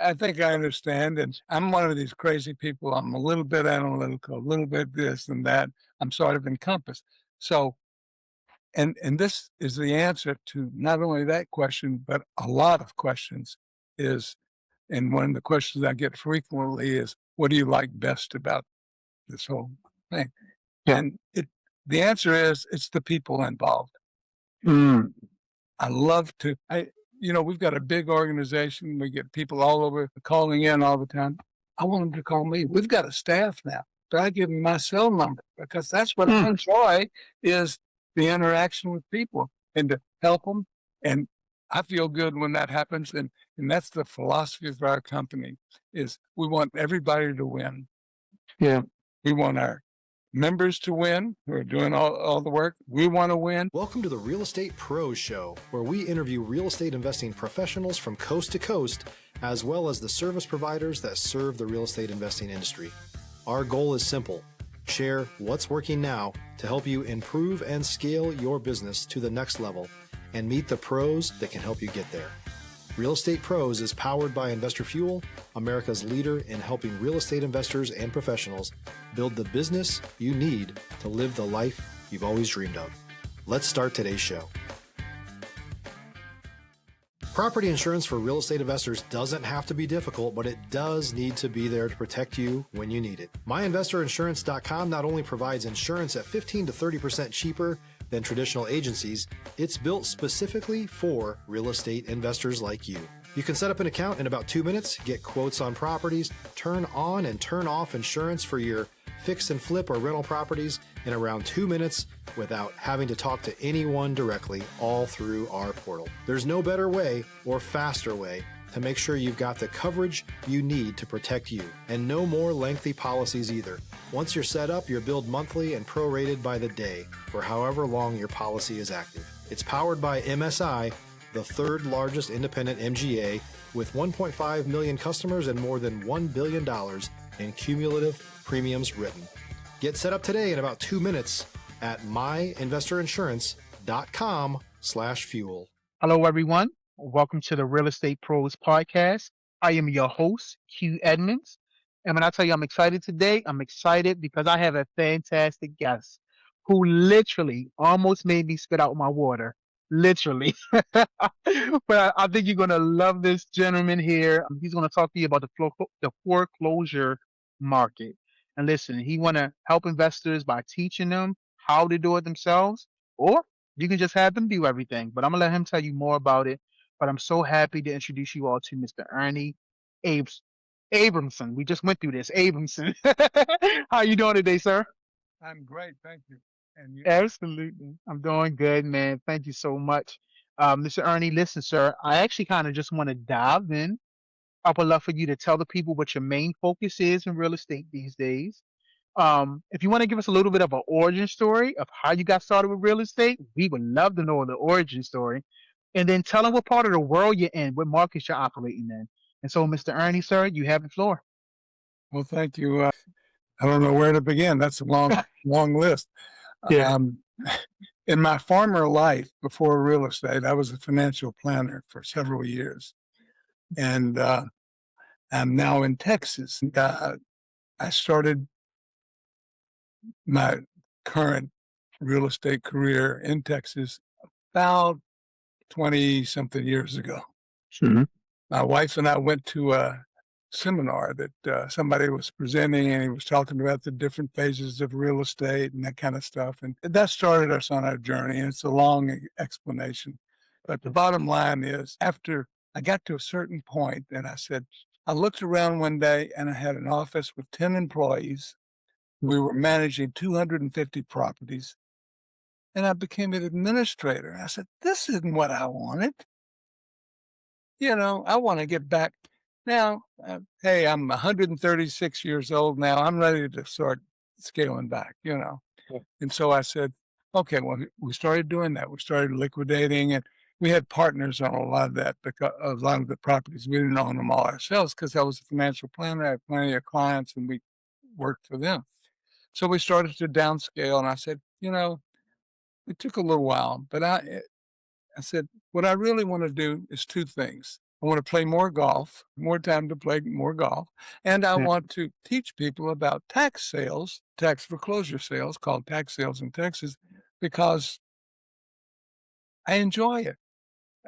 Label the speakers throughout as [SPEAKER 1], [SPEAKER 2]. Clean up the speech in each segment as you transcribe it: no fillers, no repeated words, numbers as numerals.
[SPEAKER 1] I think I understand, and I'm one of these crazy people. I'm a little bit analytical, a little bit this and that. I'm sort of encompassed. So, and this is the answer to not only that question, but a lot of questions is, and one of the questions I get frequently is, what do you like best about this whole thing?
[SPEAKER 2] Yeah.
[SPEAKER 1] And the answer is, it's the people involved.
[SPEAKER 2] Mm.
[SPEAKER 1] I love to, we've got a big organization. We get people all over calling in all the time. I want them to call me. We've got a staff now, but I give them my cell number because that's what I
[SPEAKER 2] Mm.
[SPEAKER 1] enjoy is the interaction with people and to help them. And I feel good when that happens. And that's the philosophy of our company is we want everybody to win.
[SPEAKER 2] Yeah.
[SPEAKER 1] We want our members to win who are doing all the work. We want to win.
[SPEAKER 3] Welcome to the Real Estate Pros Show, where we interview real estate investing professionals from coast to coast, as well as the service providers that serve the real estate investing industry. Our goal is simple: share what's working now to help you improve and scale your business to the next level and meet the pros that can help you get there. Real Estate Pros is powered by Investor Fuel, America's leader in helping real estate investors and professionals build the business you need to live the life you've always dreamed of. Let's start today's show. Property insurance for real estate investors doesn't have to be difficult, but it does need to be there to protect you when you need it. MyInvestorInsurance.com not only provides insurance at 15 to 30% cheaper than traditional agencies, it's built specifically for real estate investors like you. You can set up an account in about 2 minutes, get quotes on properties, turn on and turn off insurance for your fix and flip or rental properties in around 2 minutes without having to talk to anyone directly, all through our portal. There's no better way or faster way to make sure you've got the coverage you need to protect you, and no more lengthy policies either. Once you're set up, you're billed monthly and prorated by the day for however long your policy is active. It's powered by MSI, the third largest independent MGA, with 1.5 million customers and more than $1 billion in cumulative premiums written. Get set up today in about 2 minutes at myinvestorinsurance.com/fuel.
[SPEAKER 2] Hello, everyone. Welcome to the Real Estate Pros Podcast. I am your host, Q Edmonds. And when I tell you I'm excited today, I'm excited because I have a fantastic guest who literally almost made me spit out my water. Literally. But I think you're going to love this gentleman here. He's going to talk to you about the foreclosure market. And listen, he want to help investors by teaching them how to do it themselves, or you can just have them do everything. But I'm gonna let him tell you more about it. But I'm so happy to introduce you all to Mr. Arnie Abs- Abramson. We just went through this. Abramson. How you doing today, sir?
[SPEAKER 1] I'm great. Thank you. And you,
[SPEAKER 2] Absolutely. I'm doing good, man. Thank you so much. Mr. Ernie, listen, sir, I actually kind of just want to dive in. I would love for you to tell the people what your main focus is in real estate these days. If you want to give us a little bit of an origin story of how you got started with real estate, we would love to know the origin story. And then tell them what part of the world you're in, what markets you're operating in. And so, Mr. Ernie, sir, you have the floor.
[SPEAKER 1] well, thank you. I don't know where to begin. That's a long, long list.
[SPEAKER 2] Yeah.
[SPEAKER 1] Um, in my former life before real estate, I was a financial planner for several years. And I'm now in Texas. And, I started my current real estate career in Texas about 20 something years ago.
[SPEAKER 2] Mhm.
[SPEAKER 1] My wife and I went to a seminar that somebody was presenting, and he was talking about the different phases of real estate and that kind of stuff. And that started us on our journey. And it's a long explanation. But the bottom line is, after I got to a certain point, and I said, I looked around one day and I had an office with 10 employees. We were managing 250 properties, and I became an administrator. I said, this isn't what I wanted. I want to get back. Now, hey, I'm 136 years old now. I'm ready to start scaling back.
[SPEAKER 2] Yeah.
[SPEAKER 1] And so I said, okay, well, we started doing that. We started liquidating, and we had partners on a lot of that, because a lot of the properties. We didn't own them all ourselves because I was a financial planner. I had plenty of clients, and we worked for them. So we started to downscale, and I said, it took a little while, but I said, what I really want to do is two things. I want to play more golf, more time to play more golf. And I
[SPEAKER 2] Yeah.
[SPEAKER 1] want to teach people about tax sales, tax foreclosure sales called tax sales in Texas, because I enjoy it.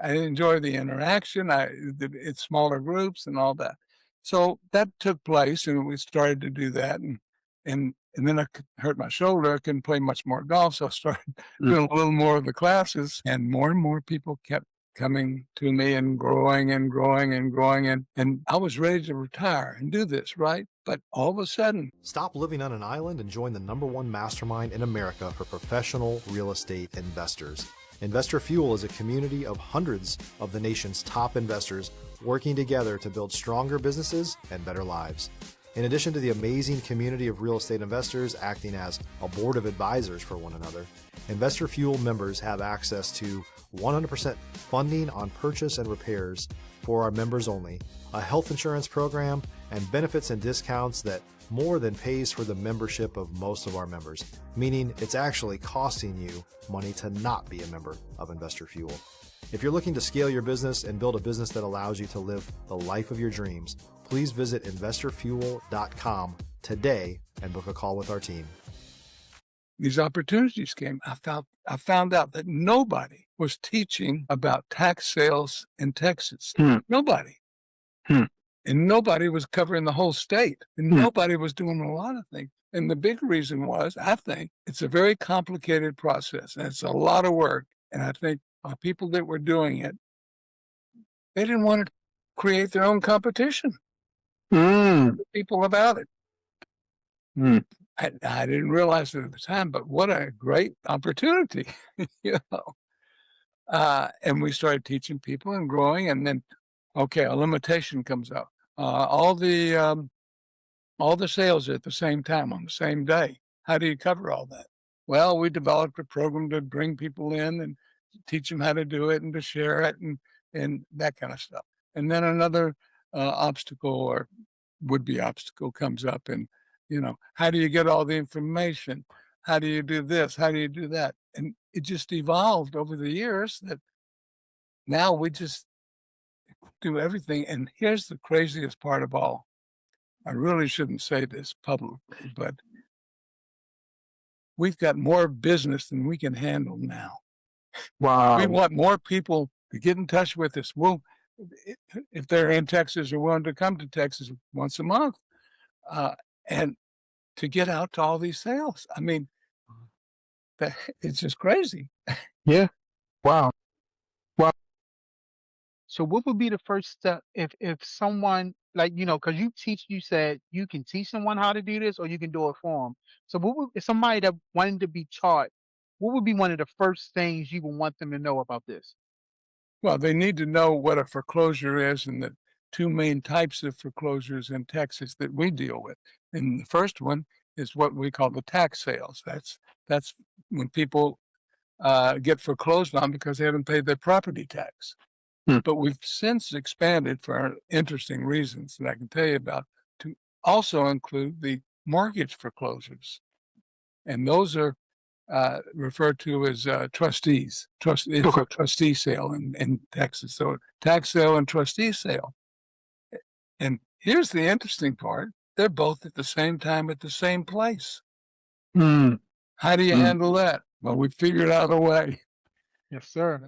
[SPEAKER 1] I enjoy the interaction. It's smaller groups and all that. So that took place, and we started to do that. And then I hurt my shoulder. I couldn't play much more golf, so I started doing a little more of the classes, and more people kept coming to me and growing and growing and growing. And I was ready to retire and do this, right? But all of a sudden,
[SPEAKER 3] Stop living on an island and join the #1 mastermind in America for professional real estate investors. Investor Fuel is a community of hundreds of the nation's top investors working together to build stronger businesses and better lives. In addition to the amazing community of real estate investors acting as a board of advisors for one another, Investor Fuel members have access to 100% funding on purchase and repairs for our members only, a health insurance program, and benefits and discounts that more than pays for the membership of most of our members, meaning it's actually costing you money to not be a member of Investor Fuel. If you're looking to scale your business and build a business that allows you to live the life of your dreams, please visit investorfuel.com today and book a call with our team.
[SPEAKER 1] these opportunities came. I found out that nobody was teaching about tax sales in Texas. Nobody. And nobody was covering the whole state. And nobody was doing a lot of things. And the big reason was, I think, it's a very complicated process. And it's a lot of work. And I think people that were doing it, they didn't want to create their own competition. People about it. I didn't realize it at the time, but what a great opportunity, you know. And we started teaching people and growing, and then, okay, a limitation comes up. All the sales are at the same time on the same day. How do you cover all that? Well, we developed a program to bring people in and teach them how to do it and to share it and that kind of stuff. And then another obstacle or would-be obstacle comes up, and how do you get all the information? How do you do this? How do you do that? And it just evolved over the years that now we just do everything. And here's the craziest part of all. I really shouldn't say this publicly, but we've got more business than we can handle now.
[SPEAKER 2] Wow.
[SPEAKER 1] We want more people to get in touch with us. Well, if they're in Texas or willing to come to Texas once a month, and to get out to all these sales. I mean, it's just crazy.
[SPEAKER 2] Yeah. Wow. Wow. So what would be the first step if someone because you said you can teach someone how to do this or you can do it for them. So if somebody that wanted to be taught, what would be one of the first things you would want them to know about this?
[SPEAKER 1] Well, they need to know what a foreclosure is and the two main types of foreclosures in Texas that we deal with. And the first one is what we call the tax sales. That's when people get foreclosed on because they haven't paid their property tax. But we've since expanded for interesting reasons that I can tell you about to also include the mortgage foreclosures. And those are referred to as trustees. It's a trustee sale in Texas. So tax sale and trustee sale. And here's the interesting part. They're both at the same time at the same place. How do you handle that? Well, we figured out a way.
[SPEAKER 2] Yes, sir.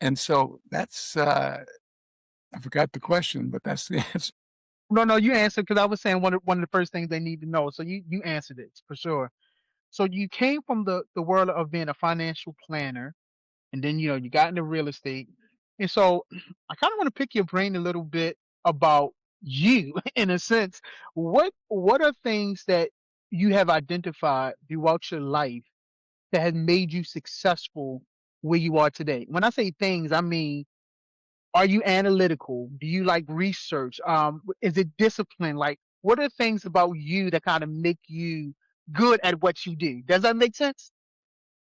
[SPEAKER 1] And so that's, I forgot the question, but that's the answer.
[SPEAKER 2] No, you answered because I was saying one of the first things they need to know. So you answered it for sure. So you came from the world of being a financial planner, and then you got into real estate. And so I kind of want to pick your brain a little bit about you in a sense. What are things that you have identified throughout your life that has made you successful where you are today? When I say things, I mean, are you analytical? Do you like research? Is it discipline? Like, what are things about you that kind of make you good at what you do? Does that make sense?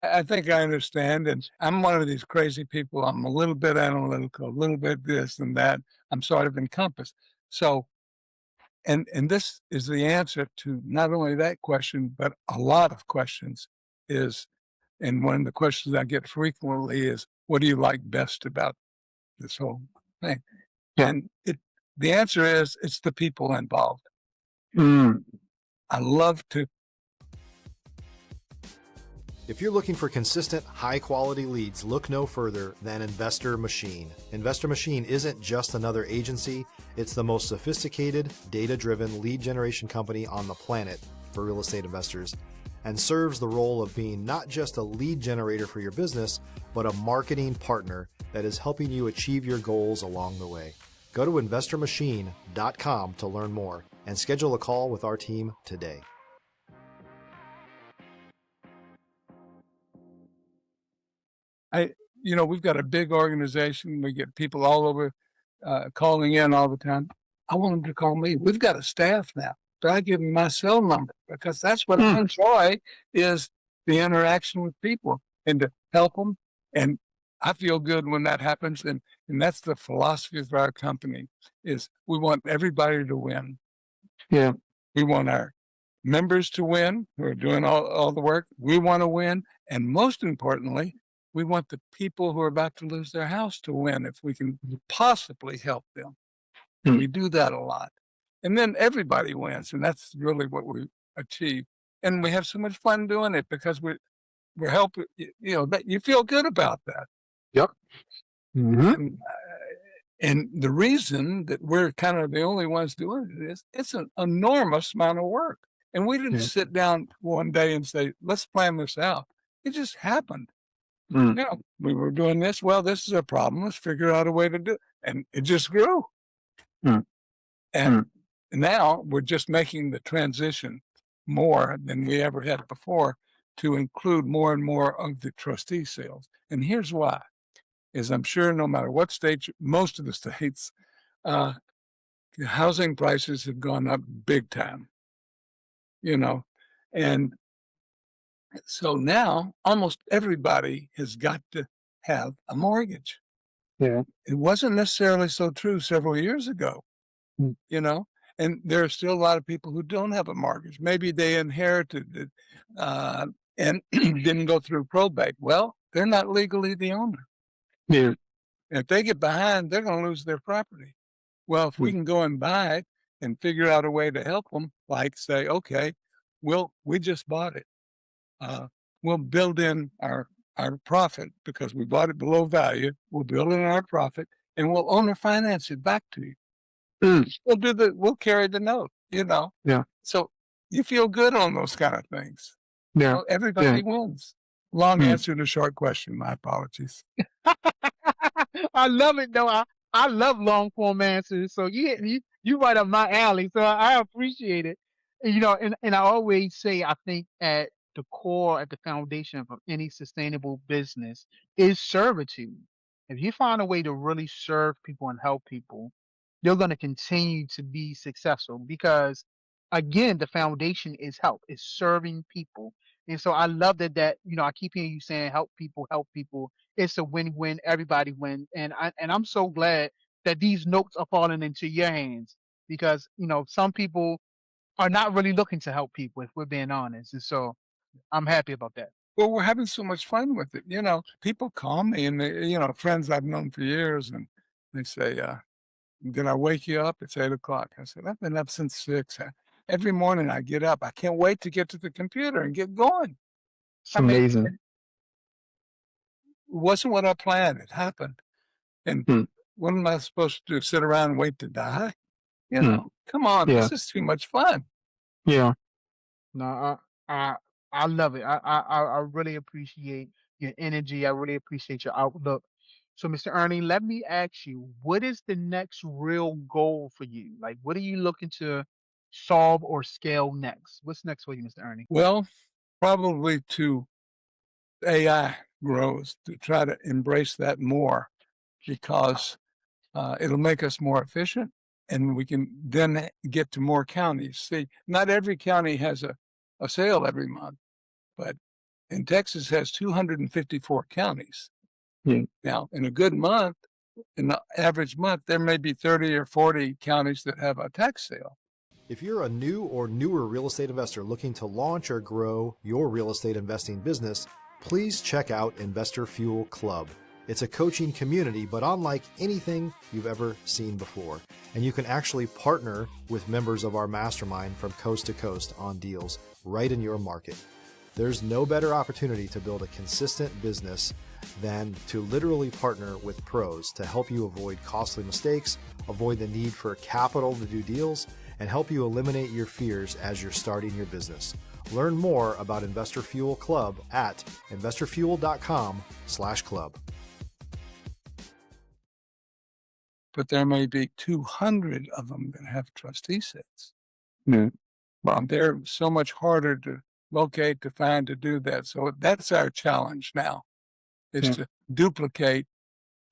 [SPEAKER 1] I think I understand. And I'm one of these crazy people. I'm a little bit analytical, a little bit this and that. I'm sort of encompassed. So, and this is the answer to not only that question, but a lot of questions and one of the questions I get frequently is, what do you like best about this whole thing?
[SPEAKER 2] Yeah.
[SPEAKER 1] And the answer is it's the people involved.
[SPEAKER 2] Mm.
[SPEAKER 1] I love to.
[SPEAKER 3] If you're looking for consistent, high-quality leads, look no further than Investor Machine. Investor Machine isn't just another agency, it's the most sophisticated, data-driven lead generation company on the planet for real estate investors, and serves the role of being not just a lead generator for your business, but a marketing partner that is helping you achieve your goals along the way. Go to investormachine.com to learn more and schedule a call with our team today.
[SPEAKER 1] We've got a big organization. We get people all over calling in all the time. I want them to call me. We've got a staff now. So I give them my cell number because that's what I enjoy is the interaction with people and to help them. And I feel good when that happens. And that's the philosophy of our company is we want everybody to win.
[SPEAKER 2] Yeah.
[SPEAKER 1] We want our members to win who are doing all the work. We want to win. And most importantly, we want the people who are about to lose their house to win if we can possibly help them. And we do that a lot. And then everybody wins. And that's really what we achieve. And we have so much fun doing it because we're helping, you feel good about that.
[SPEAKER 2] Yep. Mm-hmm.
[SPEAKER 1] And the reason that we're kind of the only ones doing it is it's an enormous amount of work. And we didn't sit down one day and say, let's plan this out. It just happened. We were doing this. Well, this is a problem. Let's figure out a way to do it. And it just grew. And now we're just making the transition more than we ever had before to include more and more of the trustee sales. And here's why, is I'm sure no matter what state, most of the states, housing prices have gone up big time, and so now almost everybody has got to have a mortgage.
[SPEAKER 2] Yeah.
[SPEAKER 1] It wasn't necessarily so true several years ago, and there are still a lot of people who don't have a mortgage. Maybe they inherited it and didn't go through probate. Well, they're not legally the owner.
[SPEAKER 2] Yeah.
[SPEAKER 1] If they get behind, they're going to lose their property. Well, if we can go and buy it and figure out a way to help them, like say, okay, we just bought it. We'll build in our profit because we bought it below value. We'll build in our profit and we'll owner finance it back to you. We'll carry the note,
[SPEAKER 2] Yeah.
[SPEAKER 1] So you feel good on those kind of things.
[SPEAKER 2] Yeah.
[SPEAKER 1] Everybody wins. Long answer to short question. My apologies.
[SPEAKER 2] I love it though. I love long form answers. So you right up my alley. So I appreciate it. And I always say I think at the core, at the foundation of any sustainable business is servitude. If you find a way to really serve people and help people, you're going to continue to be successful because again, the foundation is help, is serving people. And so I love that, I keep hearing you saying help people. It's a win-win, everybody wins. And I'm so glad that these notes are falling into your hands because, some people are not really looking to help people if we're being honest. And so I'm happy about that.
[SPEAKER 1] Well, we're having so much fun with it. People call me and they, friends I've known for years and they say, did I wake you up? It's 8:00. I said, I've been up since 6. Every morning I get up. I can't wait to get to the computer and get going.
[SPEAKER 2] It's amazing.
[SPEAKER 1] It wasn't what I planned. It happened. And what am I supposed to do? Sit around and wait to die? Come on.
[SPEAKER 2] Yeah.
[SPEAKER 1] This is too much fun.
[SPEAKER 2] Yeah. No, I love it. I really appreciate your energy. I really appreciate your outlook. So, Mr. Ernie, let me ask you, what is the next real goal for you? Like, what are you looking to solve or scale next? What's next for you, Mr. Ernie?
[SPEAKER 1] Well, probably to AI grows, to try to embrace that more because it'll make us more efficient and we can then get to more counties. See, not every county has a sale every month, but in Texas has 254 counties. Now, in a good month, in the average month, there may be 30 or 40 counties that have a tax sale.
[SPEAKER 3] If you're a new or newer real estate investor looking to launch or grow your real estate investing business, please check out Investor Fuel Club. It's a coaching community, but unlike anything you've ever seen before. And you can actually partner with members of our mastermind from coast to coast on deals right in your market. There's no better opportunity to build a consistent business than to literally partner with pros to help you avoid costly mistakes, avoid the need for capital to do deals, and help you eliminate your fears as you're starting your business. Learn more about Investor Fuel Club at investorfuel.com/club.
[SPEAKER 1] But there may be 200 of them that have trustee sales.
[SPEAKER 2] Yeah.
[SPEAKER 1] And they're so much harder to locate, to find, to do that. So that's our challenge now, is to duplicate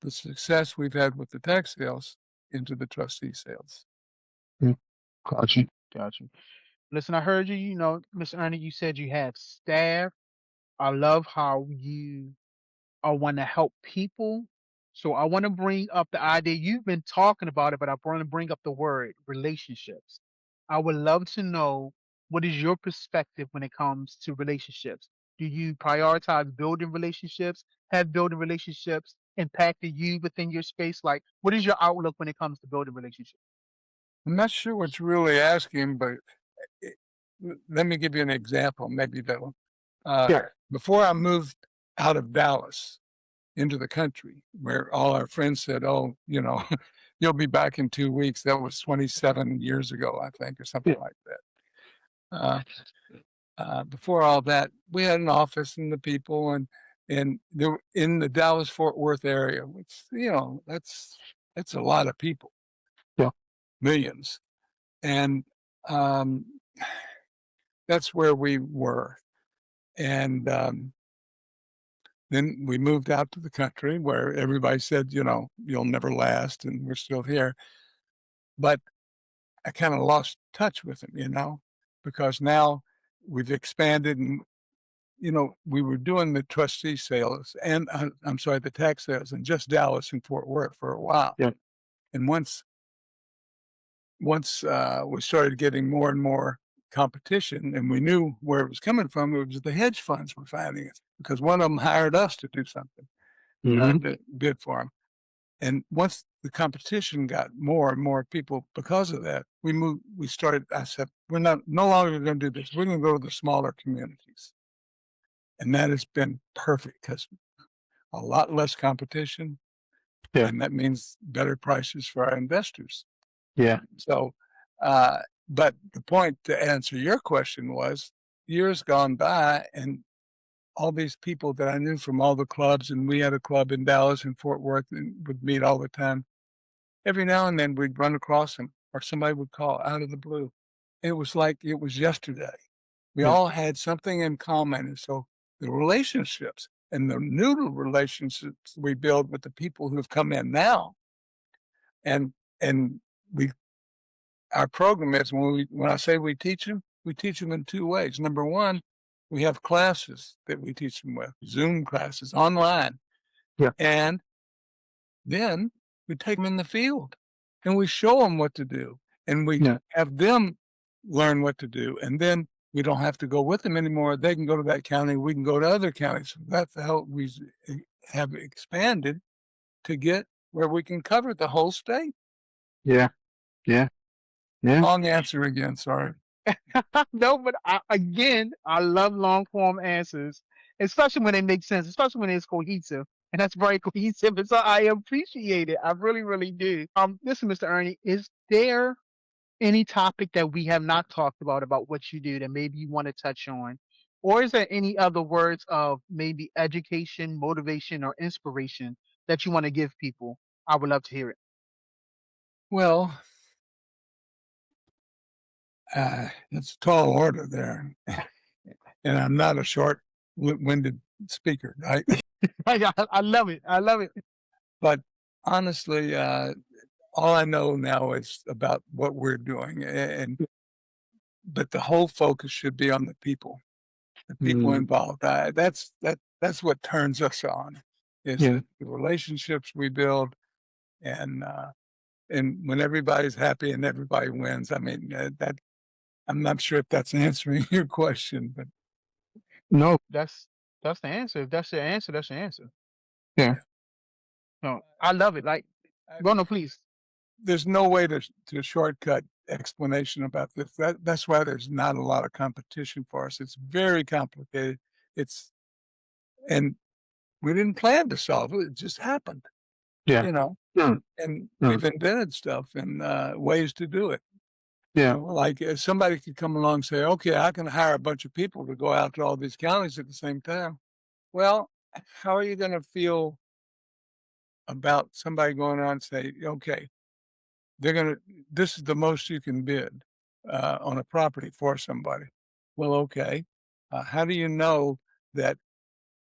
[SPEAKER 1] the success we've had with the tax sales into the trustee sales.
[SPEAKER 2] Gotcha. Listen, I heard you, Mr. Ernie, you said you have staff. I love how you want to help people. So I want to bring up the idea. You've been talking about it, but I want to bring up the word relationships. I would love to know, what is your perspective when it comes to relationships? Do you prioritize building relationships? Have building relationships impacted you within your space? Like, what is your outlook when it comes to building relationships?
[SPEAKER 1] I'm not sure what you're really asking, but let me give you an example. Maybe that'll. Before I moved out of Dallas into the country, where all our friends said, "Oh, you'll be back in 2 weeks." That was 27 years ago, I think, or something like that. Before all that, we had an office and the people, and they were in the Dallas Fort Worth area, which that's a lot of people, millions, and that's where we were, and then we moved out to the country where everybody said, you'll never last, and we're still here. But I kind of lost touch with them, because now we've expanded and, we were doing the trustee sales and I'm sorry, the tax sales in just Dallas and Fort Worth for a while.
[SPEAKER 2] Yeah.
[SPEAKER 1] And once we started getting more and more competition and we knew where it was coming from, it was the hedge funds were finding it because one of them hired us to do something, to bid for them. And once the competition got more and more people because of that, I said, we're no longer going to do this. We're going to go to the smaller communities. And that has been perfect because a lot less competition.
[SPEAKER 2] Yeah.
[SPEAKER 1] And that means better prices for our investors.
[SPEAKER 2] Yeah.
[SPEAKER 1] So, but the point to answer your question was years gone by and all these people that I knew from all the clubs, and we had a club in Dallas and Fort Worth and would meet all the time. Every now and then we'd run across them or somebody would call out of the blue. It was like it was yesterday. We all had something in common. And so the relationships and the new relationships we build with the people who've come in now. And our program is when I say we teach them in two ways. Number one, we have classes that we teach them with, Zoom classes, online.
[SPEAKER 2] Yeah.
[SPEAKER 1] And then we take them in the field and we show them what to do. And we have them learn what to do. And then we don't have to go with them anymore. They can go to that county. We can go to other counties. So that's how we have expanded to get where we can cover the whole state.
[SPEAKER 2] Yeah.
[SPEAKER 1] Long answer again. Sorry.
[SPEAKER 2] No, but I love long form answers, especially when they make sense, especially when it's cohesive. And that's very cohesive. And so I appreciate it. I really, really do. Listen, Mr. Ernie, is there any topic that we have not talked about what you do that maybe you want to touch on? Or is there any other words of maybe education, motivation, or inspiration that you want to give people? I would love to hear it.
[SPEAKER 1] Well, it's a tall order there. And I'm not a short-winded speaker, right?
[SPEAKER 2] I love it. I love it.
[SPEAKER 1] But honestly, all I know now is about what we're doing, but the whole focus should be on the people involved. That's what turns us on, is the relationships we build, and when everybody's happy and everybody wins. I mean, that I'm not sure if that's answering your question, but
[SPEAKER 2] no, that's the answer. If that's the answer, that's the answer. Yeah. No, I love it. Like,
[SPEAKER 1] I,
[SPEAKER 2] go no, please.
[SPEAKER 1] there's no way to shortcut explanation about this. That's why there's not a lot of competition for us. It's very complicated. It's and we didn't plan to solve it. It just happened,
[SPEAKER 2] Yeah.
[SPEAKER 1] you know.
[SPEAKER 2] Mm,
[SPEAKER 1] And
[SPEAKER 2] mm,
[SPEAKER 1] we've invented stuff and ways to do it.
[SPEAKER 2] yeah.
[SPEAKER 1] Like somebody could come along and say, "Okay, I can hire a bunch of people to go out to all these counties at the same time." Well, how are you going to feel about somebody going on and say, "Okay, they're going to. This is the most you can bid on a property for somebody." Well, okay. How do you know that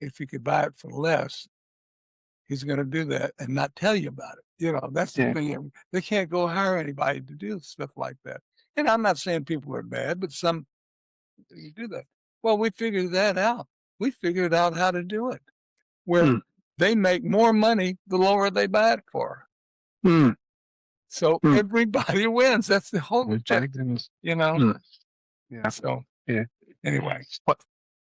[SPEAKER 1] if you could buy it for less, he's going to do that and not tell you about it? That's the
[SPEAKER 2] Yeah.
[SPEAKER 1] thing. They can't go hire anybody to do stuff like that. And I'm not saying people are bad, but some you do that. Well, we figured that out. We figured out how to do it where
[SPEAKER 2] Mm,
[SPEAKER 1] they make more money the lower they buy it for.
[SPEAKER 2] mm,
[SPEAKER 1] So
[SPEAKER 2] mm.
[SPEAKER 1] everybody wins. That's the whole
[SPEAKER 2] Everybody
[SPEAKER 1] objective,
[SPEAKER 2] goes,
[SPEAKER 1] you know?
[SPEAKER 2] mm. Yeah.
[SPEAKER 1] So
[SPEAKER 2] Yeah.
[SPEAKER 1] anyway,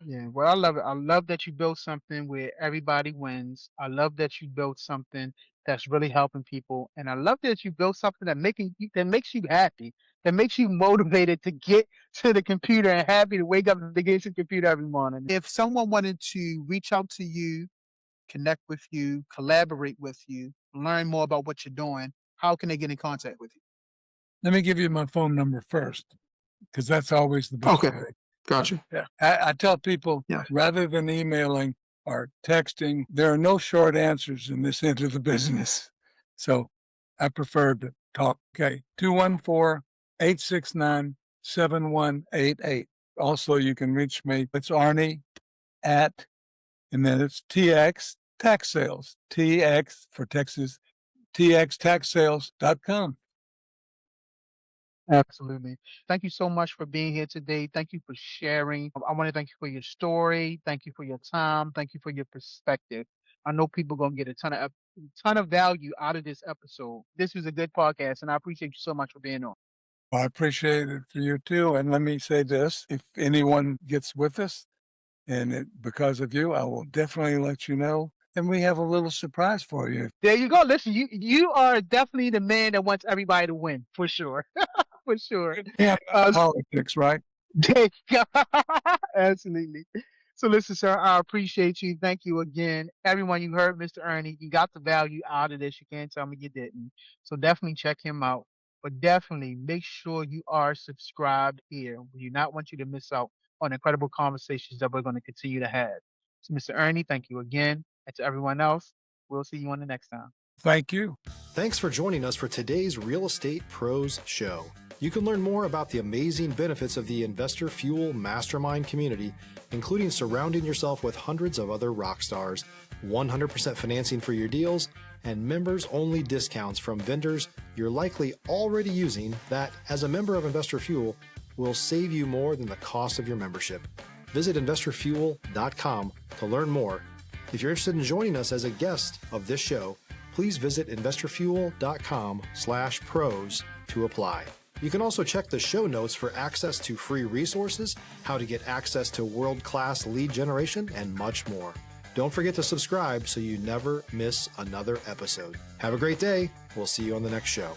[SPEAKER 2] Yeah, well, I love it. I love that you built something where everybody wins. I love that you built something that's really helping people, and I love that you built something that makes you happy, that makes you motivated to get to the computer and happy to wake up and to get to the computer every morning. If someone wanted to reach out to you, connect with you, collaborate with you, learn more about what you're doing, how can they get in contact with you?
[SPEAKER 1] let me give you my phone number first because that's always the best
[SPEAKER 2] Okay,
[SPEAKER 1] way.
[SPEAKER 2] gotcha.
[SPEAKER 1] Yeah. I tell people
[SPEAKER 2] Yeah.
[SPEAKER 1] rather than emailing or texting, there are no short answers in this end of the business. So I prefer to talk. Okay. 214-869-7188. Also, you can reach me. It's Arnie at, and then it's TX Tax Sales, TX for Texas, TXTaxSales.com.
[SPEAKER 2] Absolutely. Thank you so much for being here today. Thank you for sharing. I want to thank you for your story. Thank you for your time. Thank you for your perspective. I know people are gonna get a ton of value out of this episode. This was a good podcast, and I appreciate you so much for being on.
[SPEAKER 1] Well, I appreciate it for you too. And let me say this, if anyone gets with us because of you, I will definitely let you know. And we have a little surprise for you.
[SPEAKER 2] There you go. Listen, you are definitely the man that wants everybody to win, for sure. For sure.
[SPEAKER 1] Yeah,
[SPEAKER 2] Uh,
[SPEAKER 1] politics, right?
[SPEAKER 2] There you go. Absolutely. So listen, sir, I appreciate you. Thank you again. Everyone, you heard Mr. Ernie. You got the value out of this. You can't tell me you didn't. So definitely check him out. But definitely make sure you are subscribed here. We do not want you to miss out on incredible conversations that we're going to continue to have. So Mr. Ernie, thank you again. And to everyone else, we'll see you on the next time.
[SPEAKER 1] Thank you.
[SPEAKER 3] Thanks for joining us for today's Real Estate Pros Show. You can learn more about the amazing benefits of the Investor Fuel Mastermind community, including surrounding yourself with hundreds of other rock stars, 100% financing for your deals, and members-only discounts from vendors you're likely already using that, as a member of Investor Fuel, will save you more than the cost of your membership. Visit investorfuel.com to learn more. If you're interested in joining us as a guest of this show, please visit investorfuel.com/pros to apply. You can also check the show notes for access to free resources, how to get access to world-class lead generation, and much more. Don't forget to subscribe so you never miss another episode. Have a great day. We'll see you on the next show.